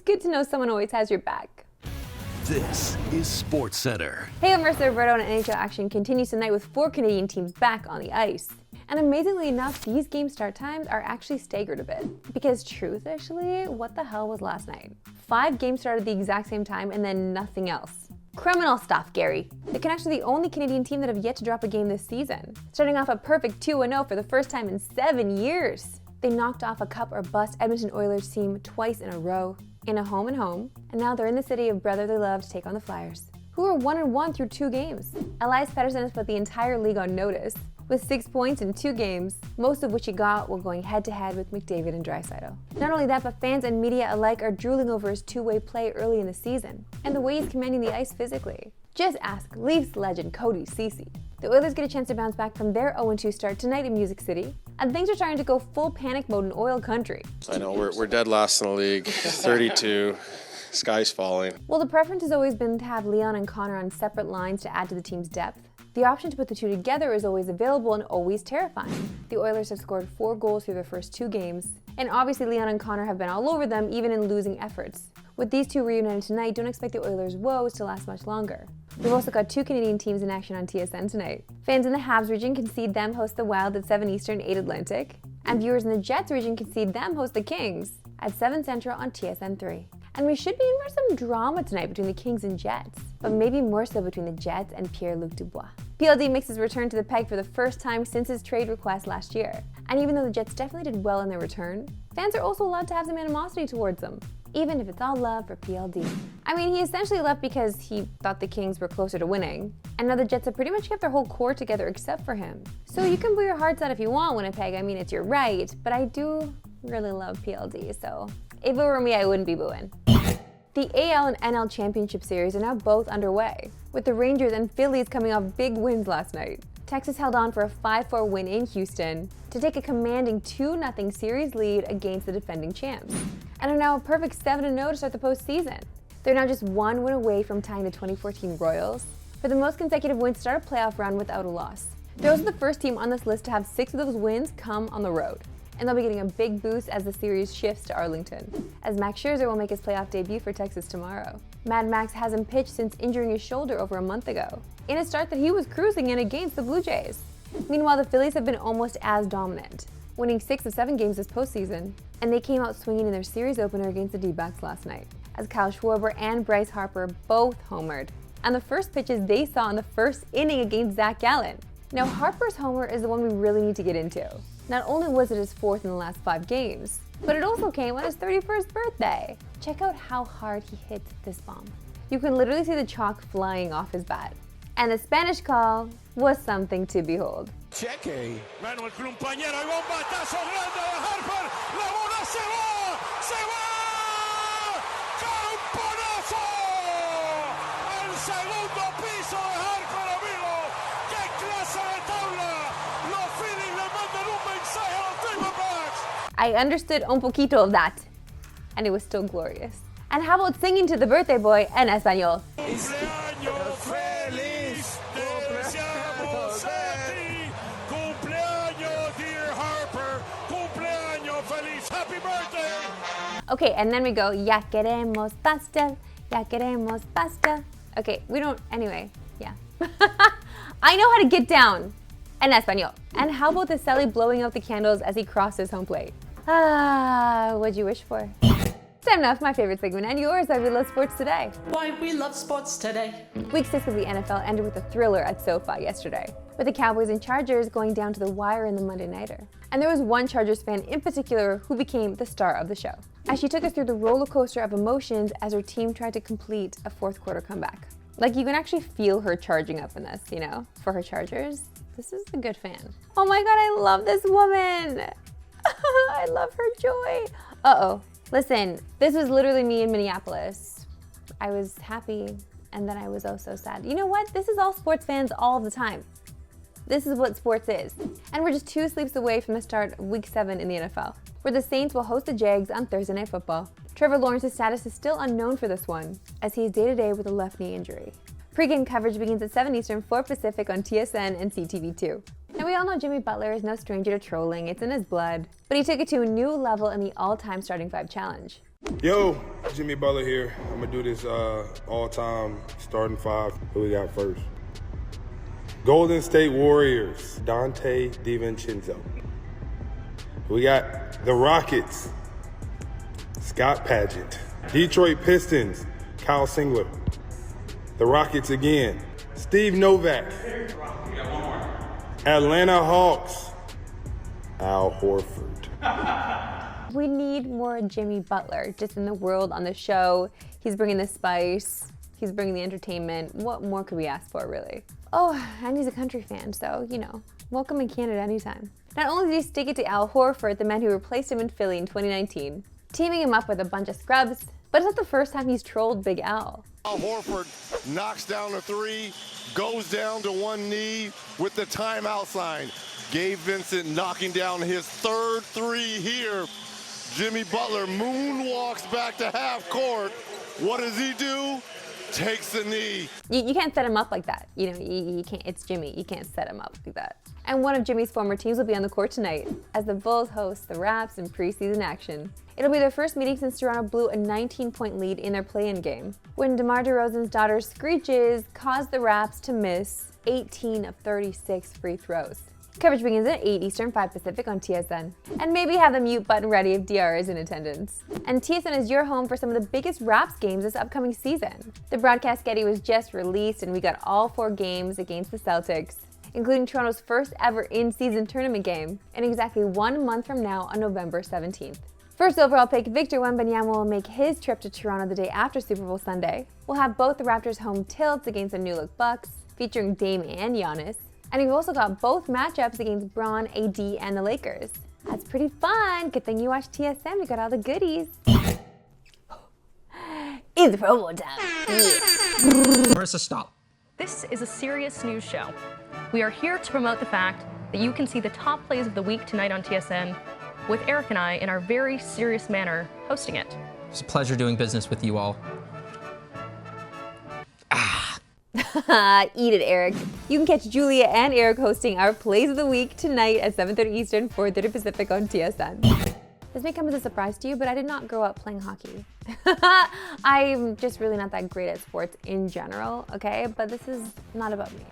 good to know someone always has your back. This is SportsCentre. Hey, I'm Marissa Roberto, and NHL action continues tonight with 4 Canadian teams back on the ice. And amazingly enough, these game start times are actually staggered a bit. Because truthfully, what the hell was last night? 5 games started at the exact same time and then nothing else. Criminal stuff, Gary. They're actually the only Canadian team that have yet to drop a game this season, starting off a perfect 2-0 for the first time in 7 years. They knocked off a cup or bust Edmonton Oilers team twice in a row, in a home and home, and now they're in the city of brotherly love to take on the Flyers, who are 1-1 through 2 games. Elias Pettersson has put the entire league on notice, with 6 points in 2 games, most of which he got while going head-to-head with McDavid and Draisaitl. Not only that, but fans and media alike are drooling over his two-way play early in the season, and the way he's commanding the ice physically. Just ask Leafs legend Cody Ceci. The Oilers get a chance to bounce back from their 0-2 start tonight in Music City, and things are starting to go full panic mode in oil country. I know, we're dead last in the league, 32, sky's falling. Well, the preference has always been to have Leon and Connor on separate lines to add to the team's depth. The option to put the two together is always available and always terrifying. The Oilers have scored 4 goals through their first 2 games, and obviously Leon and Connor have been all over them even in losing efforts. With these two reunited tonight, don't expect the Oilers' woes to last much longer. We've also got 2 Canadian teams in action on TSN tonight. Fans in the Habs region can see them host the Wild at 7 Eastern, 8 Atlantic, and viewers in the Jets region can see them host the Kings at 7 Central on TSN 3. And we should be in for some drama tonight between the Kings and Jets, but maybe more so between the Jets and Pierre-Luc Dubois. PLD makes his return to the peg for the first time since his trade request last year. And even though the Jets definitely did well in their return, fans are also allowed to have some animosity towards them, even if it's all love for PLD. I mean, he essentially left because he thought the Kings were closer to winning, and now the Jets have pretty much kept their whole core together except for him. So you can boo your hearts out if you want, Winnipeg. I mean, it's your right, but I do really love PLD, so if it were me, I wouldn't be booing. The AL and NL Championship Series are now both underway, with the Rangers and Phillies coming off big wins last night. Texas held on for a 5-4 win in Houston to take a commanding 2-0 series lead against the defending champs, and are now a perfect 7-0 to start the postseason. They're now just 1 win away from tying the 2014 Royals for the most consecutive wins to start a playoff run without a loss. They're also the first team on this list to have 6 of those wins come on the road, and they'll be getting a big boost as the series shifts to Arlington, as Max Scherzer will make his playoff debut for Texas tomorrow. Mad Max hasn't pitched since injuring his shoulder over a month ago, in a start that he was cruising in against the Blue Jays. Meanwhile, the Phillies have been almost as dominant, winning 6 of 7 games this postseason, and they came out swinging in their series opener against the D-backs last night, as Kyle Schwarber and Bryce Harper both homered, and the first pitches they saw in the first inning against Zach Gallen. Now, Harper's homer is the one we really need to get into. Not only was it his 4th in the last 5 games, but it also came on his 31st birthday. Check out how hard he hit this bomb. You can literally see the chalk flying off his bat. And the Spanish call was something to behold. Cheque. Mano el compañero y bombatazo grande de Harper. La bola se va. Se va. Campanazo. El segundo piso de Harper, amigo. Qué clase de tabla. Los Phillies le mandan un mensaje a los Diamondbacks. I understood un poquito of that, and it was still glorious. And how about singing to the birthday boy en español? Cumpleaños feliz. Deseamos a ti. Cumpleaños, dear Harper. Cumpleaños feliz. Happy birthday. Okay, and then we go, ya queremos pastel, ya queremos pastel. Okay, we don't, anyway, yeah. I know how to get down en español. And how about the Selly blowing out the candles as he crosses home plate? Ah, what'd you wish for? Time now for my favorite segment and yours, Why We Love Sports Today. Why we love sports today. Week 6 of the NFL ended with a thriller at SoFi yesterday, with the Cowboys and Chargers going down to the wire in the Monday Nighter. And there was one Chargers fan in particular who became the star of the show, as she took us through the roller coaster of emotions as her team tried to complete a 4th quarter comeback. Like, you can actually feel her charging up in this, you know, for her Chargers. This is a good fan. Oh my God, I love this woman. I love her joy. Uh-oh. Listen, this was literally me in Minneapolis. I was happy, and then I was oh so sad. You know what? This is all sports fans all the time. This is what sports is. And we're just 2 sleeps away from the start of Week 7 in the NFL, where the Saints will host the Jags on Thursday Night Football. Trevor Lawrence's status is still unknown for this one, as he is day-to-day with a left knee injury. Pre-game coverage begins at 7 Eastern, 4 Pacific on TSN and CTV2. Now, we all know Jimmy Butler is no stranger to trolling, it's in his blood, but he took it to a new level in the all-time starting 5 challenge. Yo, Jimmy Butler here. I'm gonna do this all-time starting five. Who we got first? Golden State Warriors, Dante DiVincenzo. We got the Rockets, Scott Padgett. Detroit Pistons, Kyle Singler. The Rockets again, Steve Novak. Atlanta Hawks, Al Horford. We need more Jimmy Butler just in the world, on the show. He's bringing the spice. He's bringing the entertainment. What more could we ask for, really? Oh, and he's a country fan, so, you know, welcome in Canada anytime. Not only did he stick it to Al Horford, the man who replaced him in Philly in 2019, teaming him up with a bunch of scrubs, but it's not the first time he's trolled Big Al. Al Horford knocks down a three, goes down to one knee with the timeout sign. Gabe Vincent knocking down his third three here. Jimmy Butler moonwalks back to half court. What does he do? Takes the knee. You can't set him up like that. You know, you can't. It's Jimmy. You can't set him up like that. And one of Jimmy's former teams will be on the court tonight as the Bulls host the Raps in preseason action. It'll be their first meeting since Toronto blew a 19-point lead in their play-in game, when DeMar DeRozan's daughter screeches caused the Raps to miss 18 of 36 free throws. Coverage begins at 8 Eastern, 5 Pacific on TSN. And maybe have the mute button ready if DR is in attendance. And TSN is your home for some of the biggest Raps games this upcoming season. The broadcast schedule was just released and we got all 4 games against the Celtics, including Toronto's first ever in-season tournament game, in exactly 1 month from now on November 17th. First overall pick Victor Wembanyama will make his trip to Toronto the day after Super Bowl Sunday. We'll have both the Raptors home tilts against the new-look Bucks, featuring Dame and Giannis. And we've also got both matchups against Bron, AD, and the Lakers. That's pretty fun. Good thing you watch TSN. We got all the goodies. It's promo time. Yeah. Marissa, stop. This is a serious news show. We are here to promote the fact that you can see the top plays of the week tonight on TSN with Eric and I in our very serious manner hosting it. It's a pleasure doing business with you all. Eat it, Eric. You can catch Julia and Eric hosting our Plays of the Week tonight at 7:30 Eastern, 4:30 Pacific on TSN. This may come as a surprise to you, but I did not grow up playing hockey. I'm just really not that great at sports in general, okay? But this is not about me.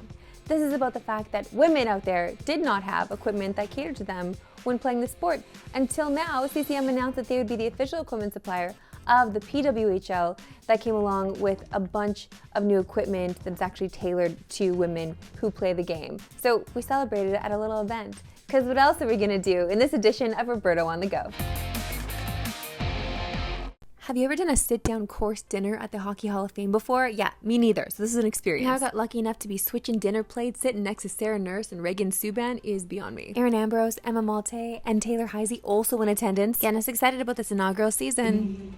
This is about the fact that women out there did not have equipment that catered to them when playing the sport. Until now, CCM announced that they would be the official equipment supplier of the PWHL that came along with a bunch of new equipment that's actually tailored to women who play the game. So we celebrated it at a little event. Because what else are we gonna do in this edition of Roberto on the Go? Have you ever done a sit-down course dinner at the Hockey Hall of Fame before? Yeah, me neither, so this is an experience. How I got lucky enough to be switching dinner plates sitting next to Sarah Nurse and Reagan Subban is beyond me. Erin Ambrose, Emma Malte, and Taylor Heisey also in attendance. Getting us excited about this inaugural season.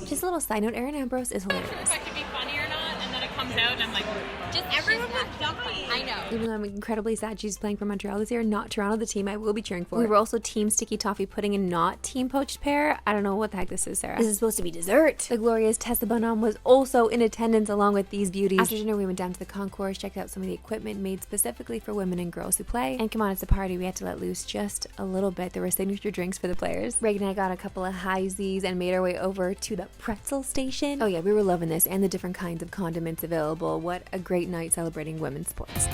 Just a little side note, Erin Ambrose is hilarious. If I could be funny or not, and then it comes out and I'm like, just everyone was dying. I know. Even though I'm incredibly sad she's playing for Montreal this year, not Toronto, the team I will be cheering for. We were also Team Sticky Toffee Pudding and not Team Poached Pear. I don't know what the heck this is, Sarah. This is supposed to be dessert. The glorious Tessa Bonhomme was also in attendance along with these beauties. After dinner, we went down to the concourse, checked out some of the equipment made specifically for women and girls who play. And come on, it's a party. We had to let loose just a little bit. There were signature drinks for the players. Reagan and I got a couple of Heisies and made our way over to the pretzel station. Oh yeah, we were loving this and the different kinds of condiments available. What a great night celebrating women's sports.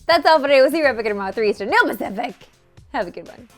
That's all for today. We'll see you right back at tomorrow, 3 Eastern, no Pacific. Have a good one.